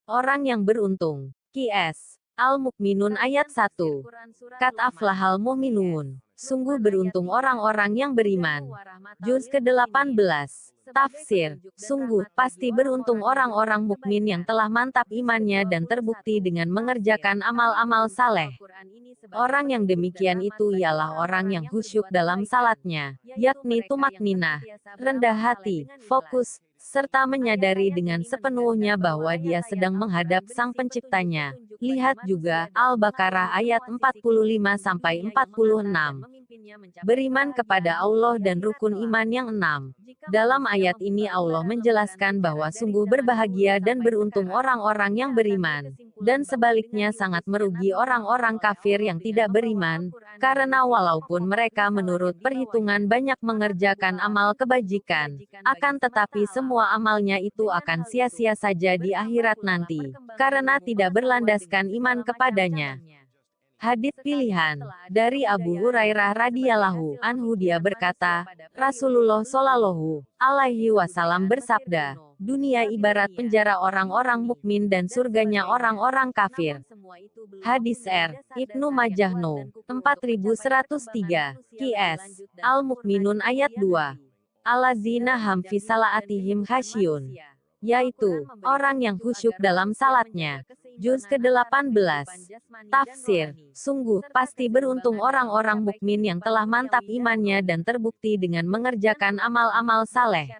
Orang yang beruntung. Qs. Al-Mukminun ayat 1. Qad aflahal mu'minun. Sungguh beruntung orang-orang yang beriman. Juz ke-18. Tafsir. Sungguh, pasti beruntung orang-orang mukmin yang telah mantap imannya dan terbukti dengan mengerjakan amal-amal saleh. Orang yang demikian itu ialah orang yang khusyuk dalam salatnya, yakni tumakninah, rendah hati, fokus, serta menyadari dengan sepenuhnya bahwa dia sedang menghadap Sang Penciptanya. Lihat juga Al-Baqarah ayat 45-46. Beriman kepada Allah dan rukun iman yang 6. Dalam ayat ini Allah menjelaskan bahwa sungguh berbahagia dan beruntung orang-orang yang beriman, dan sebaliknya sangat merugi orang-orang kafir yang tidak beriman, karena walaupun mereka menurut perhitungan banyak mengerjakan amal kebajikan, akan tetapi semua amalnya itu akan sia-sia saja di akhirat nanti, karena tidak berlandaskan iman kepadanya. Hadits pilihan dari Abu Hurairah radhiyallahu anhu, dia berkata, Rasulullah shallallahu alaihi wasallam bersabda, dunia ibarat penjara orang-orang mukmin dan surganya orang-orang kafir. Hadis Ibnu Majah No. 4103. Qs. Al-Mukminun ayat 2. Allazina hum fi salaatihim khasyun. Yaitu, orang yang khusyuk dalam salatnya. Juz ke-18. Tafsir. Sungguh, pasti beruntung orang-orang mukmin yang telah mantap imannya dan terbukti dengan mengerjakan amal-amal saleh.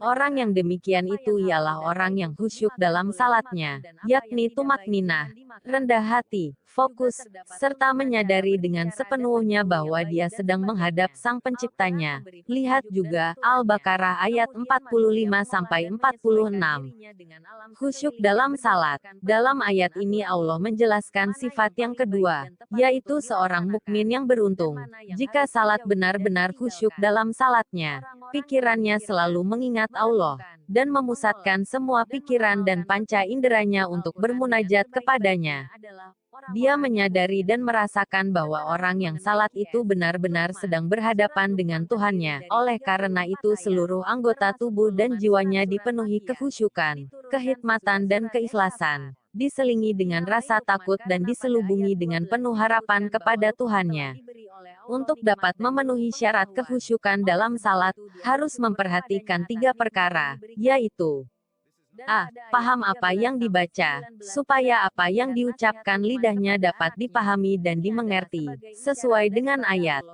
Orang yang demikian itu ialah orang yang khusyuk dalam salatnya, yakni tumakninah, rendah hati, fokus, serta menyadari dengan sepenuhnya bahwa dia sedang menghadap Sang Penciptanya. Lihat juga Al-Baqarah ayat 45-46. Khusyuk dalam salat. Dalam ayat ini Allah menjelaskan sifat yang kedua, yaitu seorang mukmin yang beruntung. Jika salat benar-benar khusyuk dalam salatnya, pikirannya selalu mengingat Allah, dan memusatkan semua pikiran dan panca inderanya untuk bermunajat kepadanya. Dia menyadari dan merasakan bahwa orang yang salat itu benar-benar sedang berhadapan dengan Tuhannya. Oleh karena itu seluruh anggota tubuh dan jiwanya dipenuhi kekhusyukan, kehikmatan dan keikhlasan, diselingi dengan rasa takut dan diselubungi dengan penuh harapan kepada Tuhannya. Untuk dapat memenuhi syarat kekhusyukan dalam salat, harus memperhatikan 3 perkara, yaitu A. Paham apa yang dibaca, supaya apa yang diucapkan lidahnya dapat dipahami dan dimengerti, sesuai dengan ayat.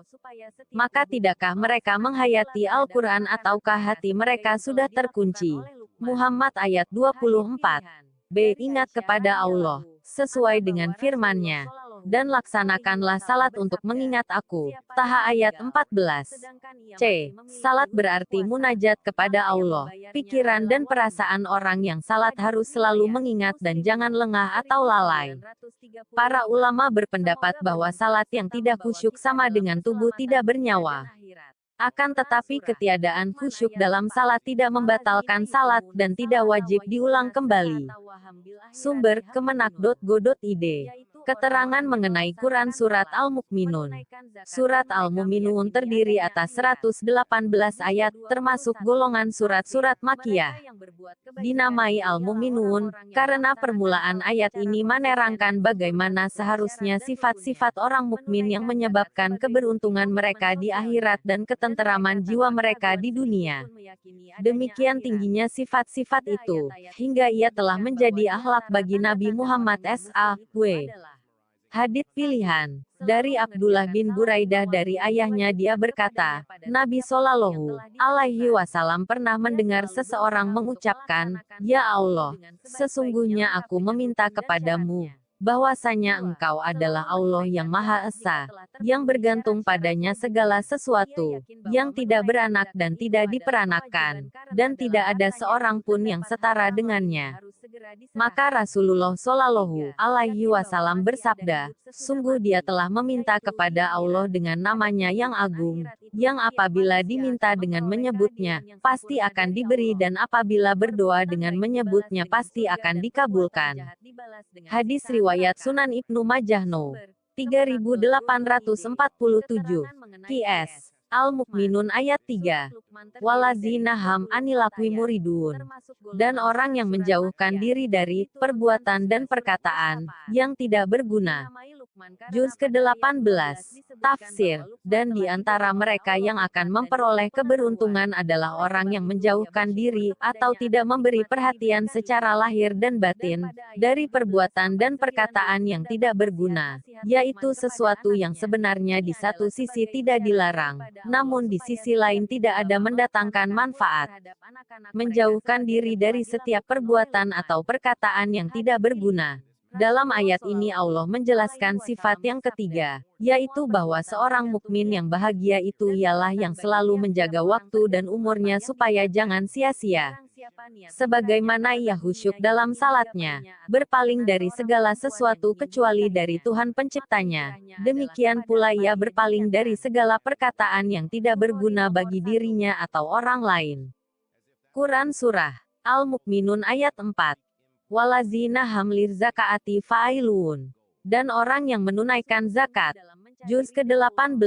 Maka tidakkah mereka menghayati Al-Quran ataukah hati mereka sudah terkunci? Muhammad ayat 24. B. Ingat kepada Allah, sesuai dengan firman-Nya. Dan laksanakanlah salat untuk mengingat aku. Taha ayat 14. C. Salat berarti munajat kepada Allah. Pikiran dan perasaan orang yang salat harus selalu mengingat dan jangan lengah atau lalai. Para ulama berpendapat bahwa salat yang tidak khusyuk sama dengan tubuh tidak bernyawa. Akan tetapi ketiadaan khusyuk dalam salat tidak membatalkan salat dan tidak wajib diulang kembali. Sumber Kemenak.go.id. Keterangan mengenai Quran Surat Al-Mukminun. Surat Al-Mu'minun terdiri atas 118 ayat, termasuk golongan surat-surat Makkiyah. Dinamai Al-Mu'minun, karena permulaan ayat ini menerangkan bagaimana seharusnya sifat-sifat orang mukmin yang menyebabkan keberuntungan mereka di akhirat dan ketenteraman jiwa mereka di dunia. Demikian tingginya sifat-sifat itu, hingga ia telah menjadi akhlak bagi Nabi Muhammad SAW. Hadits pilihan dari Abdullah bin Buraidah dari ayahnya, dia berkata, Nabi Shallallahu alaihi wasallam pernah mendengar seseorang mengucapkan, Ya Allah, sesungguhnya aku meminta kepadamu, bahwasanya Engkau adalah Allah yang Maha Esa, yang bergantung padanya segala sesuatu, yang tidak beranak dan tidak diperanakkan, dan tidak ada seorang pun yang setara dengannya. Maka Rasulullah Shallallahu alaihi wasallam bersabda, sungguh dia telah meminta kepada Allah dengan namanya yang agung, yang apabila diminta dengan menyebutnya, pasti akan diberi, dan apabila berdoa dengan menyebutnya pasti akan dikabulkan. Hadis riwayat Sunan Ibnu Majah No. 3847. Qs. Al-Mukminun ayat 3. Walazina ham anilakwi muridun. Dan orang yang menjauhkan diri dari perbuatan dan perkataan yang tidak berguna. Juz ke-18. Tafsir. Dan di antara mereka yang akan memperoleh keberuntungan adalah orang yang menjauhkan diri atau tidak memberi perhatian secara lahir dan batin dari perbuatan dan perkataan yang tidak berguna, yaitu sesuatu yang sebenarnya di satu sisi tidak dilarang, namun di sisi lain tidak ada mendatangkan manfaat. Menjauhkan diri dari setiap perbuatan atau perkataan yang tidak berguna. Dalam ayat ini Allah menjelaskan sifat yang ketiga, yaitu bahwa seorang mukmin yang bahagia itu ialah yang selalu menjaga waktu dan umurnya supaya jangan sia-sia. Sebagaimana ia khusyuk dalam salatnya, berpaling dari segala sesuatu kecuali dari Tuhan penciptanya, demikian pula ia berpaling dari segala perkataan yang tidak berguna bagi dirinya atau orang lain. Quran Surah Al-Mukminun ayat 4. Walazina hamlir zakaati fa'ilun. Dan orang yang menunaikan zakat. Juz ke-18.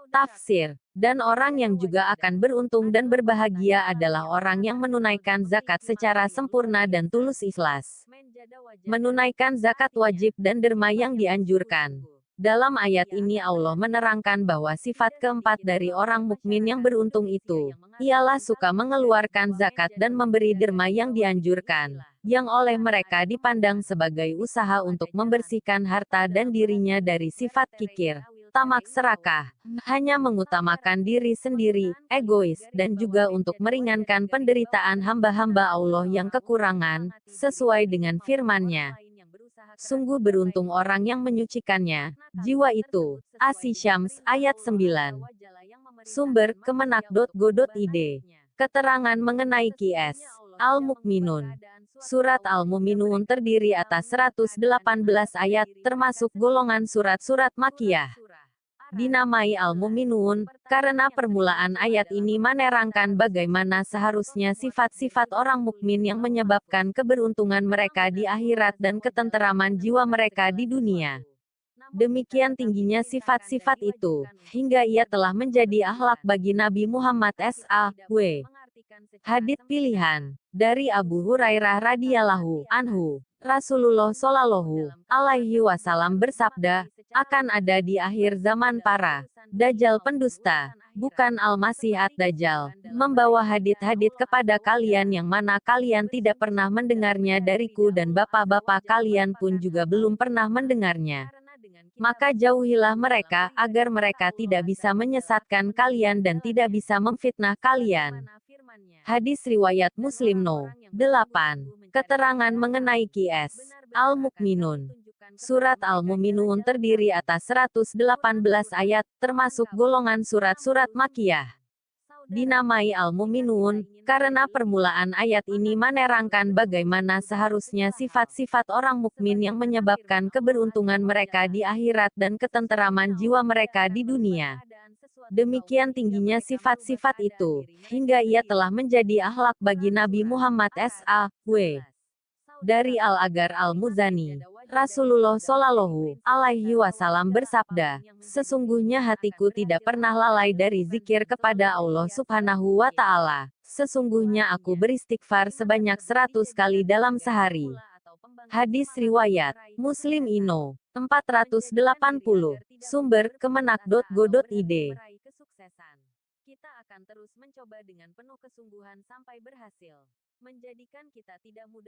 Tafsir. Dan orang yang juga akan beruntung dan berbahagia adalah orang yang menunaikan zakat secara sempurna dan tulus ikhlas. Menunaikan zakat wajib dan derma yang dianjurkan. Dalam ayat ini Allah menerangkan bahwa sifat keempat dari orang mukmin yang beruntung itu, ialah suka mengeluarkan zakat dan memberi derma yang dianjurkan, yang oleh mereka dipandang sebagai usaha untuk membersihkan harta dan dirinya dari sifat kikir, tamak serakah, hanya mengutamakan diri sendiri, egois, dan juga untuk meringankan penderitaan hamba-hamba Allah yang kekurangan, sesuai dengan firman-Nya. Sungguh beruntung orang yang menyucikannya, jiwa itu. Asy-Syams, ayat 9. Sumber, kemenak.go.id. Keterangan mengenai Qs. Al-Mukminun. Surat Al-Mu'minun terdiri atas 118 ayat, termasuk golongan surat-surat Makkiyah. Dinamai Al-Mu'minun, karena permulaan ayat ini menerangkan bagaimana seharusnya sifat-sifat orang mukmin yang menyebabkan keberuntungan mereka di akhirat dan ketenteraman jiwa mereka di dunia. Demikian tingginya sifat-sifat itu, hingga ia telah menjadi akhlak bagi Nabi Muhammad SAW. Hadits pilihan dari Abu Hurairah radhiyallahu anhu. Rasulullah Shallallahu alaihi wasallam bersabda, akan ada di akhir zaman para dajjal pendusta, bukan Al-Masih ad-Dajjal, membawa hadits-hadits kepada kalian yang mana kalian tidak pernah mendengarnya dariku dan bapak-bapak kalian pun juga belum pernah mendengarnya. Maka jauhilah mereka, agar mereka tidak bisa menyesatkan kalian dan tidak bisa memfitnah kalian. Hadis riwayat Muslim No. 8. Keterangan mengenai Qs. Al-Mukminun. Surat Al-Mu'minun terdiri atas 118 ayat, termasuk golongan surat-surat Makkiyah. Dinamai Al-Mu'minun, karena permulaan ayat ini menerangkan bagaimana seharusnya sifat-sifat orang mukmin yang menyebabkan keberuntungan mereka di akhirat dan ketenteraman jiwa mereka di dunia. Demikian tingginya sifat-sifat itu, hingga ia telah menjadi akhlak bagi Nabi Muhammad SAW. Dari Al-Agar Al-Muzani, Rasulullah Shallallahu alaihi wasallam bersabda, sesungguhnya hatiku tidak pernah lalai dari zikir kepada Allah Subhanahu wa Ta'ala. Sesungguhnya aku beristighfar sebanyak 100 kali dalam sehari. Hadis riwayat Muslim Ino 480. Sumber, kemenak.go.id. Kita akan terus mencoba dengan penuh kesungguhan sampai berhasil. Menjadikan kita tidak mudah